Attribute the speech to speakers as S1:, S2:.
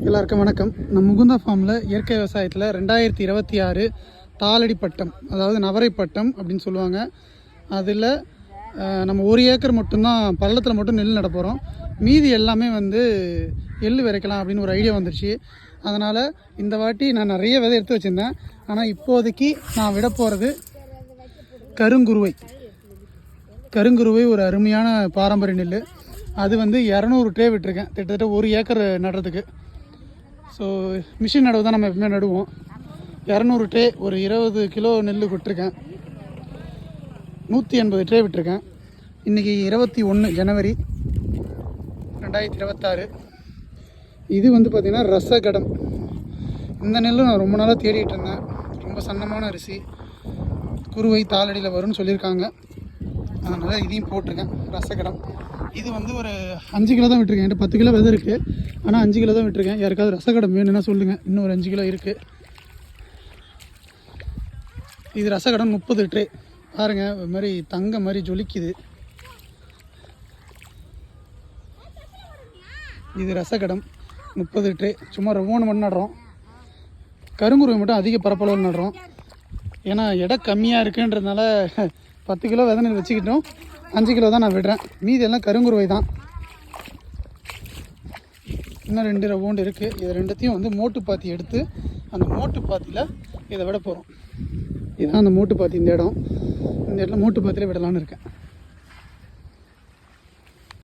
S1: எல்லாருக்கும் வணக்கம். நம்ம முகுந்தா ஃபார்மில் இயற்கை விவசாயத்தில் 2026 தாளடி பட்டம், அதாவது நவரை பட்டம் அப்படின்னு சொல்லுவாங்க. அதில் நம்ம 1 ஏக்கர் மட்டும்தான் பள்ளத்தில் மட்டும் நெல் நட போகிறோம். மீதி எல்லாமே வந்து எள்ளு விதைக்கலாம் அப்படின்னு ஒரு ஐடியா வந்துருச்சு. அதனால் இந்த வாட்டி நான் நிறைய விதை எடுத்து வச்சுருந்தேன். ஆனால் இப்போதைக்கு நான் விட போகிறது கருங்குருவை. கருங்குருவை ஒரு அருமையான பாரம்பரிய நெல். அது வந்து 200 ட்ரே விட்டுருக்கேன், கிட்டத்தட்ட 1 ஏக்கர் நடுறதுக்கு. ஸோ மிஷின் நடவு தான் நம்ம எப்பவுமே நடுவோம். 200 ட்ரே ஒரு 20 கிலோ நெல் விட்டுருக்கேன். 180 ட்ரே விட்டுருக்கேன். இன்றைக்கி 21 ஜனவரி 2026. இது வந்து பார்த்திங்கன்னா ரசகடம். இந்த நெல்லும் நான் ரொம்ப நாளாக தேடிட்டு இருந்தேன். ரொம்ப சன்னமான அரிசி, குருவை தாளடியில் வரும்னு சொல்லியிருக்காங்க. அதனால் இதையும் போட்டிருக்கேன், ரசகடம். இது வந்து ஒரு 5 கிலோ தான் விட்டுருக்கேன். என்கிட்ட 10 கிலோ விதை இருக்குது, ஆனால் 5 கிலோ தான் விட்டுருக்கேன். யாருக்காவது ரசகடம் வேணும்னா சொல்லுங்கள், இன்னும் ஒரு 5 கிலோ இருக்குது. இது ரசகடம் 30 ட்ரே. பாருங்கள், ஒரு மாதிரி தங்க மாதிரி ஜொலிக்குது. இது ரசகடம் 30 ட்ரே. சும்மா ரவ்வோன்னு மட்டும் நடுறோம். கருங்குருவை மட்டும் அதிக பரப்பளவில் நடுறோம். ஏன்னா இடம் கம்மியாக இருக்குன்றதுனால 10 கிலோ விதை நெல் வச்சுக்கிட்டோம். 5 கிலோ தான் நான் விடுறேன். மீதி எல்லாம் கருங்குருவை தான். இன்னும் 2 ரவுண்டு இருக்குது. இது ரெண்டுத்தையும் வந்து மோட்டு பாத்தி எடுத்து அந்த மோட்டு பாத்தியில் இதை விட போகிறோம். இதுதான் அந்த மோட்டு பாத்தி. இந்த இடத்துல மோட்டு பாத்தியில் விடலான்னு இருக்கேன்.